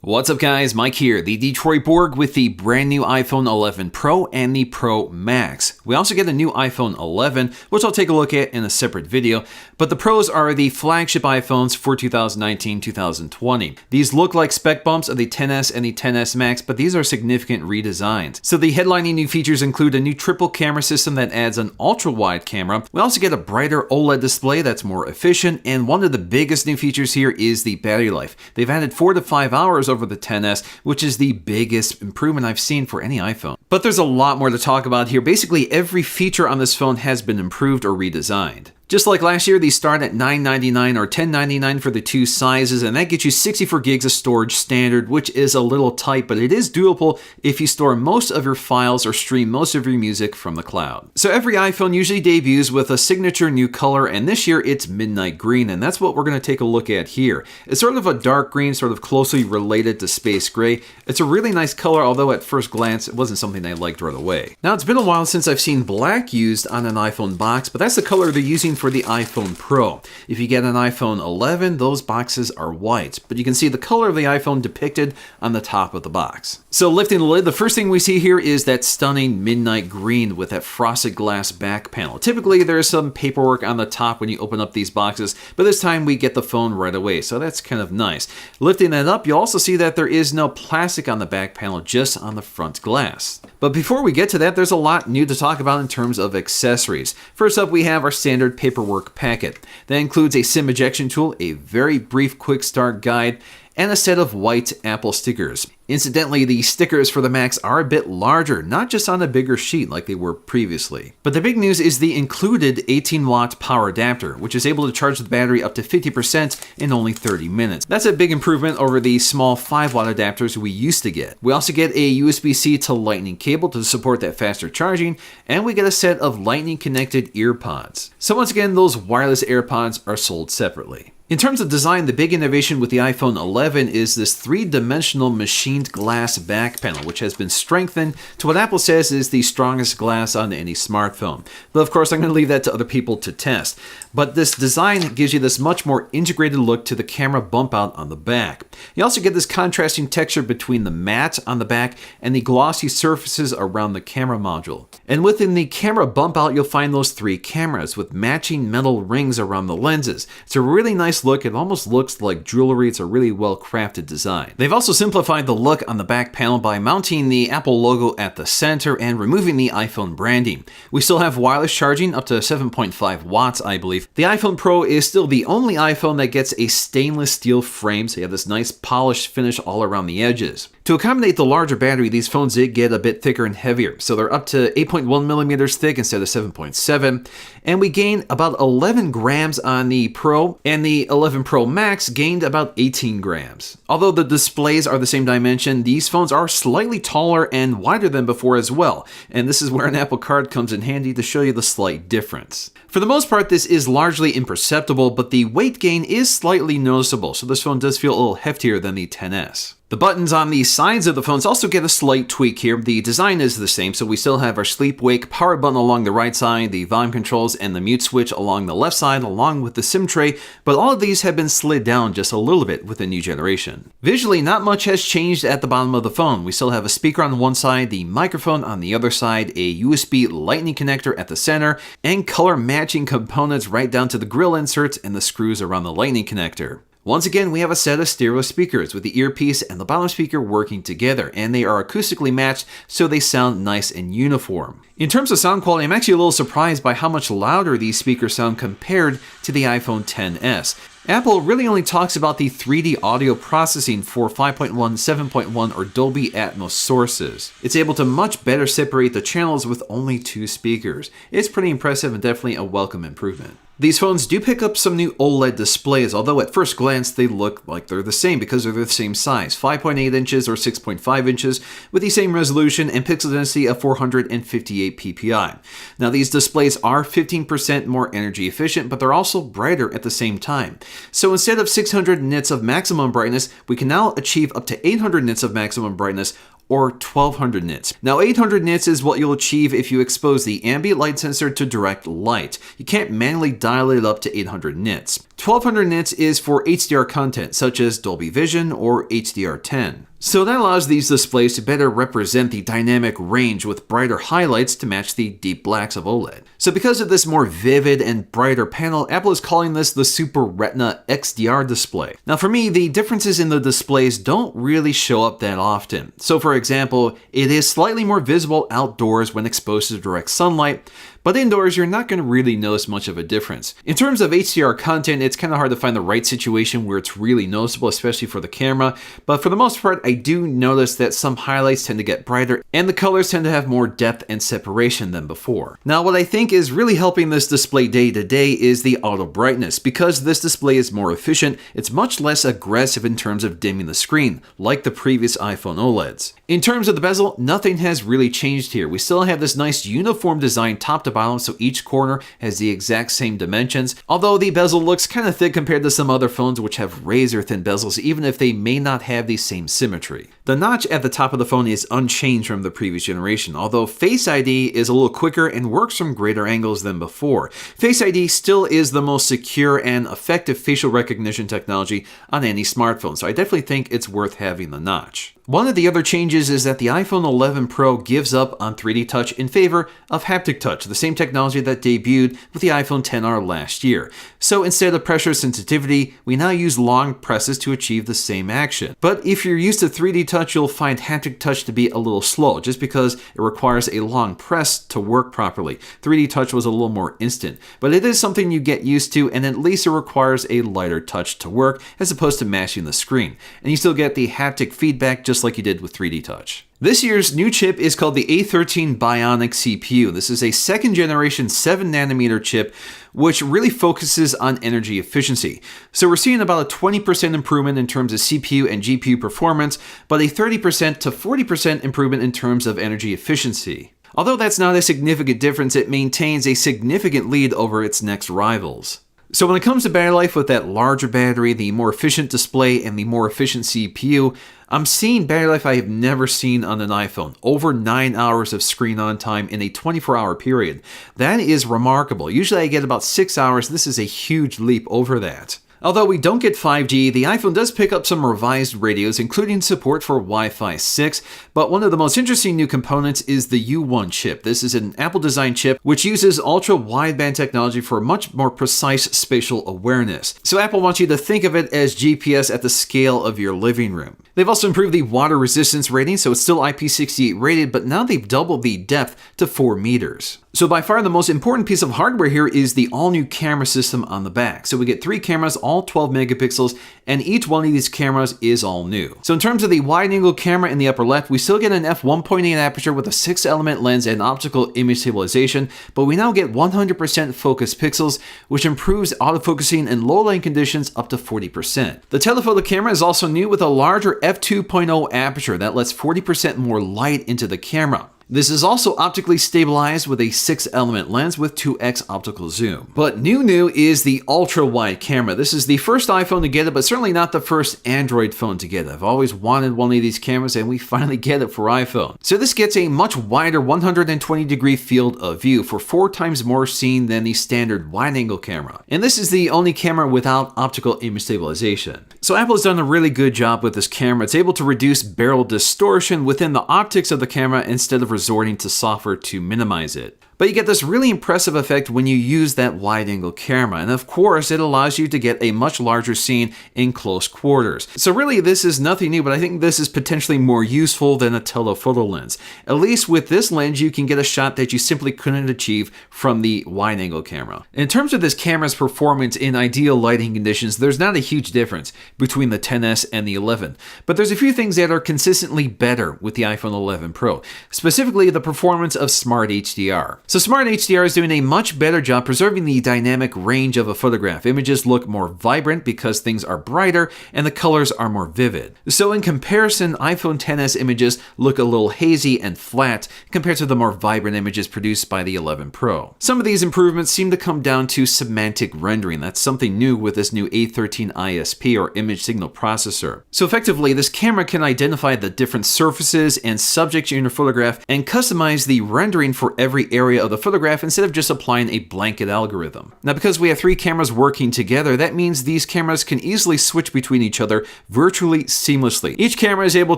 What's up guys, Mike here, the Detroit Borg with the brand new iPhone 11 Pro and the Pro Max. We also get a new iPhone 11, which I'll take a look at in a separate video, but the Pros are the flagship iPhones for 2019-2020. These look like spec bumps of the XS and the XS Max, but these are significant redesigns. So the headlining new features include a new triple camera system that adds an ultra-wide camera. We also get a brighter OLED display that's more efficient, and one of the biggest new features here is the battery life. They've added 4 to 5 hours over the XS, which is the biggest improvement I've seen for any iPhone. But there's a lot more to talk about here. Basically, every feature on this phone has been improved or redesigned. Just like last year, these start at $999 or $1099 for the two sizes, and that gets you 64 gigs of storage standard, which is a little tight, but it is doable if you store most of your files or stream most of your music from the cloud. So every iPhone usually debuts with a signature new color, and this year it's midnight green, and that's what we're going to take a look at here. It's sort of a dark green, sort of closely related to space gray. It's a really nice color, although at first glance it wasn't something I liked right away. Now, it's been a while since I've seen black used on an iPhone box, but that's the color they're using for the iPhone Pro. If you get an iPhone 11, those boxes are white, but you can see the color of the iPhone depicted on the top of the box. So lifting the lid, the first thing we see here is that stunning midnight green with that frosted glass back panel. Typically, there's some paperwork on the top when you open up these boxes, but this time we get the phone right away, so that's kind of nice. Lifting that up, you'll also see that there is no plastic on the back panel, just on the front glass. But before we get to that, there's a lot new to talk about in terms of accessories. First up, we have our standard paperwork packet. That includes a SIM ejection tool, a very brief quick start guide, and a set of white Apple stickers. Incidentally, the stickers for the Max are a bit larger, not just on a bigger sheet like they were previously. But the big news is the included 18-watt power adapter, which is able to charge the battery up to 50% in only 30 minutes. That's a big improvement over the small 5-watt adapters we used to get. We also get a USB-C to Lightning cable to support that faster charging, and we get a set of Lightning-connected earpods. So once again, those wireless AirPods are sold separately. In terms of design, the big innovation with the iPhone 11 is this three-dimensional machined glass back panel, which has been strengthened to what Apple says is the strongest glass on any smartphone. But of course, I'm going to leave that to other people to test. But this design gives you this much more integrated look to the camera bump out on the back. You also get this contrasting texture between the matte on the back and the glossy surfaces around the camera module. And within the camera bump out, you'll find those 3 cameras with matching metal rings around the lenses. It's a really nice look. It almost looks like jewelry. It's a really well crafted design. They've also simplified the look on the back panel by mounting the Apple logo at the center and removing the iPhone branding. We still have wireless charging up to 7.5 watts, I believe. The iPhone Pro is still the only iPhone that gets a stainless steel frame, so you have this nice polished finish all around the edges. To accommodate the larger battery, these phones did get a bit thicker and heavier, so they're up to 8.1 millimeters thick instead of 7.7, and we gained about 11 grams on the Pro, and the 11 Pro Max gained about 18 grams. Although the displays are the same dimension, these phones are slightly taller and wider than before as well, and this is where an Apple Card comes in handy to show you the slight difference. For the most part, this is largely imperceptible, but the weight gain is slightly noticeable, so this phone does feel a little heftier than the XS. The buttons on the sides of the phones also get a slight tweak here. The design is the same, so we still have our sleep-wake power button along the right side, the volume controls, and the mute switch along the left side, along with the SIM tray, but all of these have been slid down just a little bit with the new generation. Visually, not much has changed at the bottom of the phone. We still have a speaker on one side, the microphone on the other side, a USB Lightning connector at the center, and color-matching components right down to the grill inserts and the screws around the Lightning connector. Once again, we have a set of stereo speakers with the earpiece and the bottom speaker working together, and they are acoustically matched so they sound nice and uniform. In terms of sound quality, I'm actually a little surprised by how much louder these speakers sound compared to the iPhone XS. Apple really only talks about the 3D audio processing for 5.1, 7.1, or Dolby Atmos sources. It's able to much better separate the channels with only 2 speakers. It's pretty impressive and definitely a welcome improvement. These phones do pick up some new OLED displays, although at first glance they look like they're the same because they're the same size, 5.8 inches or 6.5 inches, with the same resolution and pixel density of 458 ppi. Now these displays are 15% more energy efficient, but they're also brighter at the same time. So instead of 600 nits of maximum brightness, we can now achieve up to 800 nits of maximum brightness, or 1200 nits. Now 800 nits is what you'll achieve if you expose the ambient light sensor to direct light. You can't manually dial it up to 800 nits. 1200 nits is for HDR content such as Dolby Vision or HDR10. So that allows these displays to better represent the dynamic range with brighter highlights to match the deep blacks of OLED. So because of this more vivid and brighter panel, Apple is calling this the Super Retina XDR display. Now for me, the differences in the displays don't really show up that often. So for example, it is slightly more visible outdoors when exposed to direct sunlight, but indoors, you're not going to really notice much of a difference. In terms of HDR content, it's kind of hard to find the right situation where it's really noticeable, especially for the camera. But for the most part, I do notice that some highlights tend to get brighter and the colors tend to have more depth and separation than before. Now, what I think is really helping this display day to day is the auto brightness. Because this display is more efficient, it's much less aggressive in terms of dimming the screen, like the previous iPhone OLEDs. In terms of the bezel, nothing has really changed here. We still have this nice uniform design top to bottom, so each corner has the exact same dimensions, although the bezel looks kind of thick compared to some other phones which have razor thin bezels, even if they may not have the same symmetry. The notch at the top of the phone is unchanged from the previous generation, although Face ID is a little quicker and works from greater angles than before. Face ID still is the most secure and effective facial recognition technology on any smartphone, so I definitely think it's worth having the notch. One of the other changes is that the iPhone 11 Pro gives up on 3D Touch in favor of haptic touch, the same technology that debuted with the iPhone XR last year. So instead of pressure sensitivity, we now use long presses to achieve the same action. But if you're used to 3D Touch, you'll find haptic touch to be a little slow, just because it requires a long press to work properly. 3D Touch was a little more instant, but it is something you get used to, and at least it requires a lighter touch to work, as opposed to mashing the screen. And you still get the haptic feedback just like you did with 3D Touch. This year's new chip is called the A13 Bionic CPU. This is a second generation 7nm chip which really focuses on energy efficiency. So we're seeing about a 20% improvement in terms of CPU and GPU performance, but a 30% to 40% improvement in terms of energy efficiency. Although that's not a significant difference, it maintains a significant lead over its next rivals. So when it comes to battery life, with that larger battery, the more efficient display, and the more efficient CPU, I'm seeing battery life I have never seen on an iPhone. Over 9 hours of screen on time in a 24-hour period. That is remarkable. Usually I get about 6 hours. This is a huge leap over that. Although we don't get 5G, the iPhone does pick up some revised radios, including support for Wi-Fi 6, but one of the most interesting new components is the U1 chip. This is an Apple-designed chip which uses ultra-wideband technology for much more precise spatial awareness. So Apple wants you to think of it as GPS at the scale of your living room. They've also improved the water resistance rating, so it's still IP68 rated, but now they've doubled the depth to 4 meters. So by far the most important piece of hardware here is the all-new camera system on the back. So we get 3 cameras, all 12 megapixels, and each one of these cameras is all new. So in terms of the wide-angle camera in the upper left, we still get an f1.8 aperture with a 6-element lens and optical image stabilization, but we now get 100% focus pixels, which improves autofocusing in low-light conditions up to 40%. The telephoto camera is also new with a larger f2.0 aperture that lets 40% more light into the camera. This is also optically stabilized with a 6-element lens with 2x optical zoom. But new is the ultra-wide camera. This is the first iPhone to get it, but certainly not the first Android phone to get it. I've always wanted one of these cameras, and we finally get it for iPhone. So this gets a much wider 120-degree field of view for 4 times more scene than the standard wide-angle camera. And this is the only camera without optical image stabilization. So Apple has done a really good job with this camera. It's able to reduce barrel distortion within the optics of the camera instead of resorting to software to minimize it. But you get this really impressive effect when you use that wide-angle camera, and of course it allows you to get a much larger scene in close quarters. So really this is nothing new, but I think this is potentially more useful than a telephoto lens. At least with this lens you can get a shot that you simply couldn't achieve from the wide-angle camera. In terms of this camera's performance in ideal lighting conditions, there's not a huge difference between the XS and the 11, but there's a few things that are consistently better with the iPhone 11 Pro, specifically the performance of Smart HDR. So Smart HDR is doing a much better job preserving the dynamic range of a photograph. Images look more vibrant because things are brighter and the colors are more vivid. So in comparison, iPhone XS images look a little hazy and flat compared to the more vibrant images produced by the 11 Pro. Some of these improvements seem to come down to semantic rendering. That's something new with this new A13 ISP or image signal processor. So effectively, this camera can identify the different surfaces and subjects in your photograph and customize the rendering for every area of the photograph instead of just applying a blanket algorithm. Now, because we have 3 cameras working together, that means these cameras can easily switch between each other virtually seamlessly. Each camera is able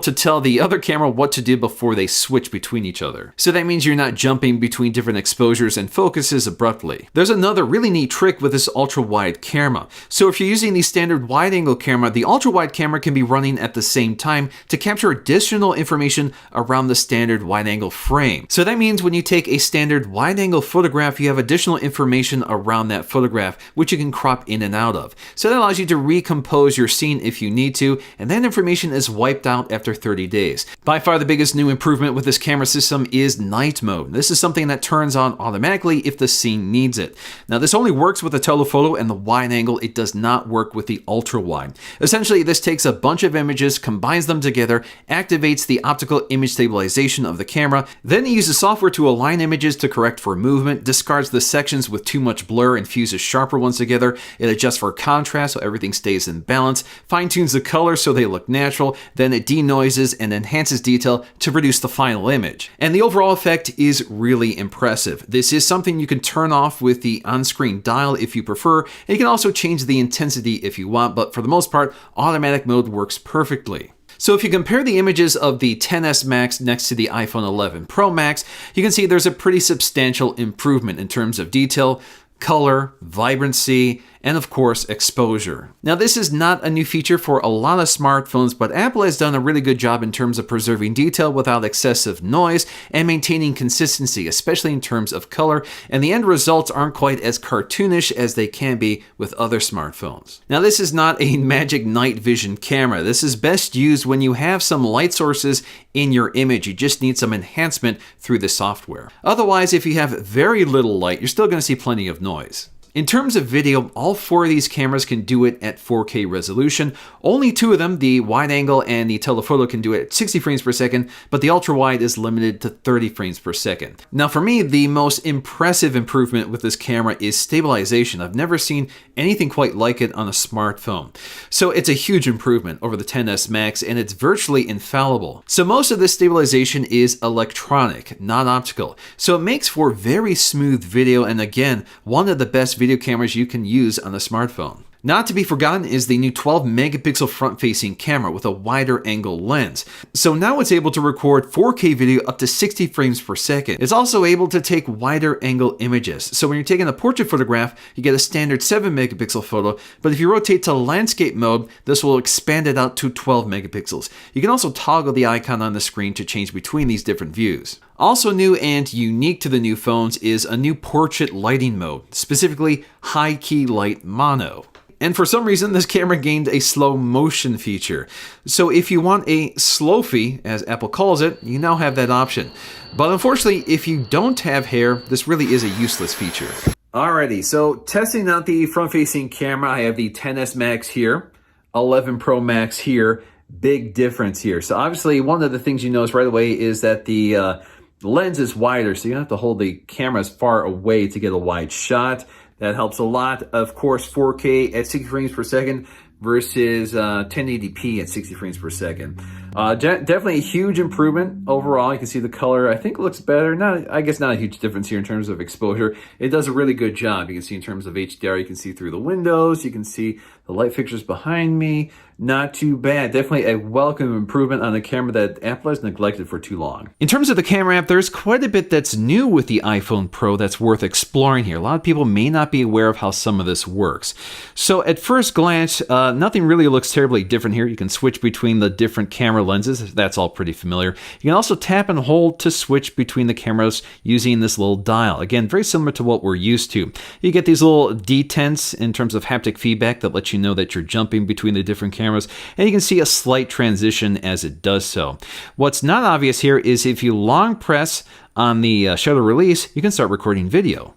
to tell the other camera what to do before they switch between each other. So that means you're not jumping between different exposures and focuses abruptly. There's another really neat trick with this ultra-wide camera. So if you're using the standard wide-angle camera, the ultra-wide camera can be running at the same time to capture additional information around the standard wide-angle frame. So that means when you take a standard wide-angle photograph, you have additional information around that photograph, which you can crop in and out of. So that allows you to recompose your scene if you need to, and that information is wiped out after 30 days. By far the biggest new improvement with this camera system is night mode. This is something that turns on automatically if the scene needs it. Now this only works with the telephoto and the wide angle. It does not work with the ultra wide. Essentially, this takes a bunch of images, combines them together, activates the optical image stabilization of the camera, then it uses software to align images to correct for movement, discards the sections with too much blur and fuses sharper ones together. It adjusts for contrast so everything stays in balance, fine-tunes the colors so they look natural, then it denoises and enhances detail to produce the final image. And the overall effect is really impressive. This is something you can turn off with the on-screen dial if you prefer, and you can also change the intensity if you want, but for the most part, automatic mode works perfectly. So if you compare the images of the XS Max next to the iPhone 11 Pro Max, you can see there's a pretty substantial improvement in terms of detail, color, vibrancy, and of course exposure. Now this is not a new feature for a lot of smartphones, but Apple has done a really good job in terms of preserving detail without excessive noise and maintaining consistency, especially in terms of color, and the end results aren't quite as cartoonish as they can be with other smartphones. Now this is not a magic night vision camera. This is best used when you have some light sources in your image. You just need some enhancement through the software. Otherwise, if you have very little light, you're still going to see plenty of noise. In terms of video, all 4 of these cameras can do it at 4K resolution. Only 2 of them, the wide angle and the telephoto, can do it at 60 frames per second, but the ultra wide is limited to 30 frames per second. Now for me, the most impressive improvement with this camera is stabilization. I've never seen anything quite like it on a smartphone. So it's a huge improvement over the XS Max, and it's virtually infallible. So most of this stabilization is electronic, not optical. So it makes for very smooth video, and again, one of the best video cameras you can use on a smartphone. Not to be forgotten is the new 12 megapixel front-facing camera with a wider angle lens. So now it's able to record 4K video up to 60 frames per second. It's also able to take wider angle images. So when you're taking a portrait photograph, you get a standard 7 megapixel photo, but if you rotate to landscape mode, this will expand it out to 12 megapixels. You can also toggle the icon on the screen to change between these different views. Also new and unique to the new phones is a new portrait lighting mode, specifically high key light mono. And for some reason, this camera gained a slow motion feature. So if you want a slowfie, as Apple calls it, you now have that option. But unfortunately, if you don't have hair, this really is a useless feature. Alrighty, so testing out the front-facing camera, I have the XS Max here, 11 Pro Max here. Big difference here. So obviously, one of the things you notice right away is that the lens is wider, so you have to hold the camera as far away to get a wide shot. That helps a lot. Of course, 4K at 60 frames per second versus 1080p at 60 frames per second. Definitely a huge improvement overall. You can see the color, I think, looks better. I guess not a huge difference here in terms of exposure. It does a really good job. You can see in terms of HDR, you can see through the windows. You can see the light fixtures behind me. Not too bad. Definitely a welcome improvement on a camera that Apple has neglected for too long. In terms of the camera app, there's quite a bit that's new with the iPhone Pro that's worth exploring here. A lot of people may not be aware of how some of this works. So at first glance, nothing really looks terribly different here. You can switch between the different camera lenses. That's all pretty familiar. You can also tap and hold to switch between the cameras using this little dial. Again, very similar to what we're used to. You get these little detents in terms of haptic feedback that let you know that you're jumping between the different cameras. cameras, and you can see a slight transition as it does so. What's not obvious here is if you long press on the shutter release, you can start recording video.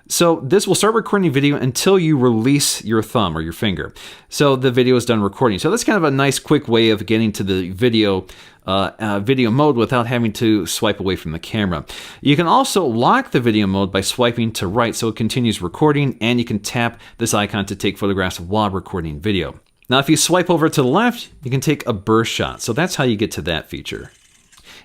So this will start recording video until you release your thumb or your finger. So the video is done recording. So that's kind of a nice quick way of getting to the video mode without having to swipe away from the camera. You can also lock the video mode by swiping to right so it continues recording, and you can tap this icon to take photographs while recording video. Now if you swipe over to the left, you can take a burst shot. So that's how you get to that feature.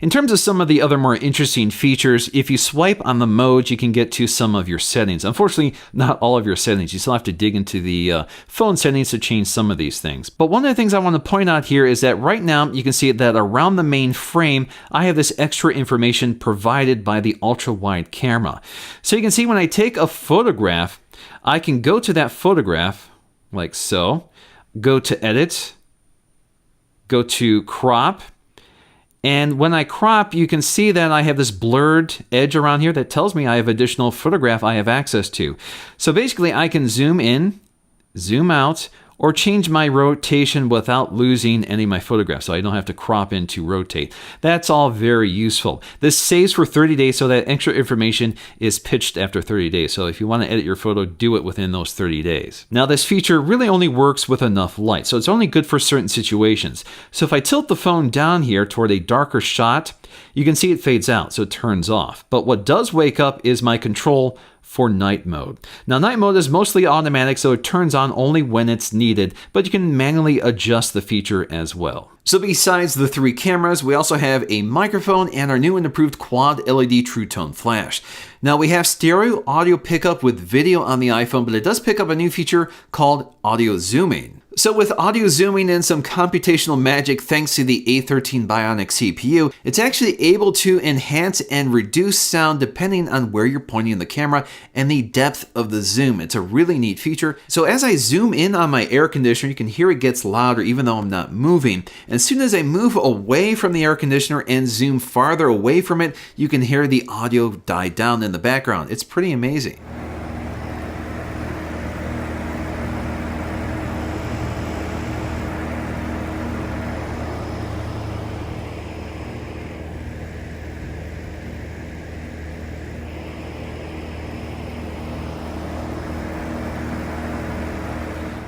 In terms of some of the other more interesting features, if you swipe on the modes, you can get to some of your settings. Unfortunately, not all of your settings. You still have to dig into the phone settings to change some of these things. But one of the things I want to point out here is that right now, you can see that around the main frame, I have this extra information provided by the ultra-wide camera. So you can see when I take a photograph, I can go to that photograph, like so, go to Edit, go to Crop, and when I crop, you can see that I have this blurred edge around here that tells me I have additional photograph I have access to. So basically, I can zoom in, zoom out, or change my rotation without losing any of my photographs, so I don't have to crop in to rotate. That's all very useful. This saves for 30 days, so that extra information is pitched after 30 days. So if you want to edit your photo, do it within those 30 days. Now this feature really only works with enough light, so it's only good for certain situations. So if I tilt the phone down here toward a darker shot, you can see it fades out, so it turns off. But what does wake up is my control for night mode. Now night mode is mostly automatic, so it turns on only when it's needed, but you can manually adjust the feature as well. So besides the 3 cameras, we also have a microphone and our new and improved quad LED True Tone flash. Now we have stereo audio pickup with video on the iPhone, but it does pick up a new feature called audio zooming. So with audio zooming and some computational magic thanks to the A13 Bionic CPU, it's actually able to enhance and reduce sound depending on where you're pointing the camera and the depth of the zoom. It's a really neat feature. So as I zoom in on my air conditioner, you can hear it gets louder even though I'm not moving. And as soon as I move away from the air conditioner and zoom farther away from it, you can hear the audio die down in the background. It's pretty amazing.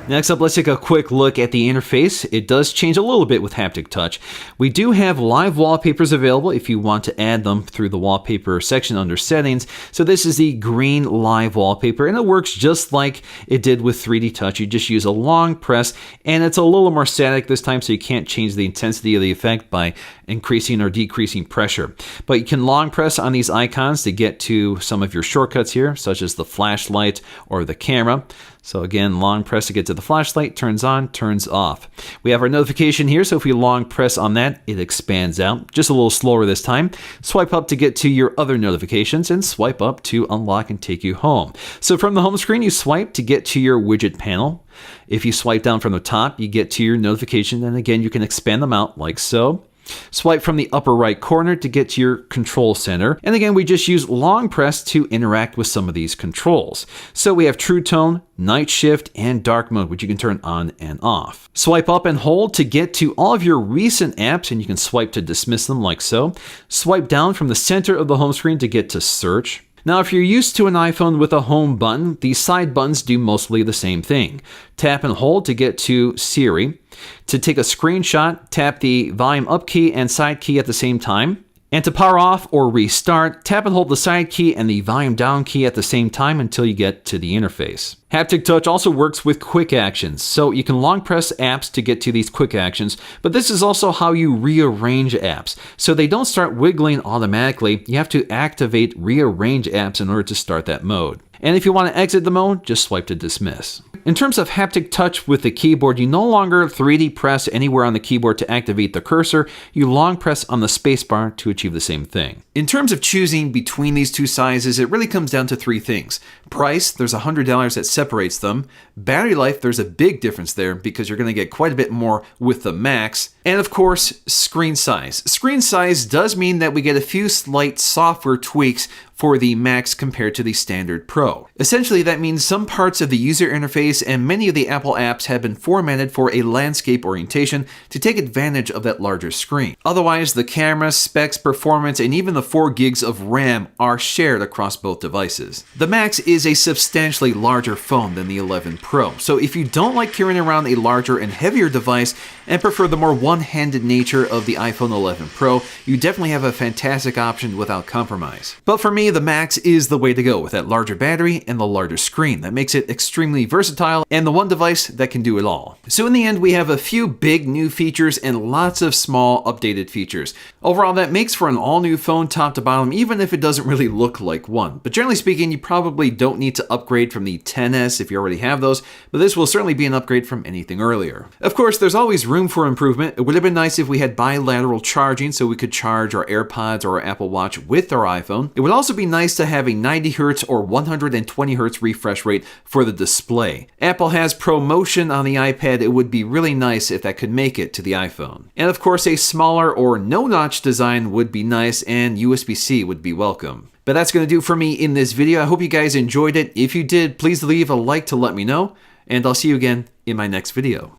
Next up, let's take a quick look at the interface. It does change a little bit with haptic touch. We do have live wallpapers available if you want to add them through the wallpaper section under settings. So this is the green live wallpaper, and it works just like it did with 3D touch. You just use a long press, and it's a little more static this time, so you can't change the intensity of the effect by increasing or decreasing pressure. But you can long press on these icons to get to some of your shortcuts here, such as the flashlight or the camera. So again, long press to get to the flashlight, turns on, turns off. We have our notification here, so if we long press on that, it expands out. Just a little slower this time. Swipe up to get to your other notifications, and swipe up to unlock and take you home. So from the home screen, you swipe to get to your widget panel. If you swipe down from the top, you get to your notification, and again, you can expand them out like so. Swipe from the upper right corner to get to your control center. And again, we just use long press to interact with some of these controls. So we have True Tone, Night Shift, and Dark Mode, which you can turn on and off. Swipe up and hold to get to all of your recent apps, and you can swipe to dismiss them like so. Swipe down from the center of the home screen to get to Search. Now, if you're used to an iPhone with a home button, these side buttons do mostly the same thing. Tap and hold to get to Siri. To take a screenshot, tap the volume up key and side key at the same time. And to power off or restart, tap and hold the side key and the volume down key at the same time until you get to the interface. Haptic Touch also works with quick actions, so you can long press apps to get to these quick actions, but this is also how you rearrange apps. So they don't start wiggling automatically. You have to activate rearrange apps in order to start that mode. And if you want to exit the mode, just swipe to dismiss. In terms of haptic touch with the keyboard, you no longer 3D press anywhere on the keyboard to activate the cursor. You long press on the spacebar to achieve the same thing. In terms of choosing between these two sizes, it really comes down to 3 things. Price, there's $100 that separates them. Battery life, there's a big difference there because you're going to get quite a bit more with the Max. And of course, screen size. Screen size does mean that we get a few slight software tweaks for the Max compared to the standard Pro. Essentially, that means some parts of the user interface and many of the Apple apps have been formatted for a landscape orientation to take advantage of that larger screen. Otherwise, the camera, specs, performance, and even the 4 gigs of RAM are shared across both devices. The Max is a substantially larger phone than the 11 Pro, so if you don't like carrying around a larger and heavier device and prefer the more one-handed nature of the iPhone 11 Pro, you definitely have a fantastic option without compromise. But for me, the Max is the way to go with that larger battery and the larger screen. That makes it extremely versatile and the one device that can do it all. So in the end, we have a few big new features and lots of small updated features. Overall, that makes for an all-new phone top to bottom, even if it doesn't really look like one. But generally speaking, you probably don't need to upgrade from the XS if you already have those, but this will certainly be an upgrade from anything earlier. Of course, there's always room for improvement. It would have been nice if we had bilateral charging so we could charge our AirPods or our Apple Watch with our iPhone. It would also be nice to have a 90Hz or 120Hz refresh rate for the display. Apple has ProMotion on the iPad. It would be really nice if that could make it to the iPhone. And of course, a smaller or no-notch design would be nice, and USB-C would be welcome. But that's going to do it for me in this video. I hope you guys enjoyed it. If you did, please leave a like to let me know, and I'll see you again in my next video.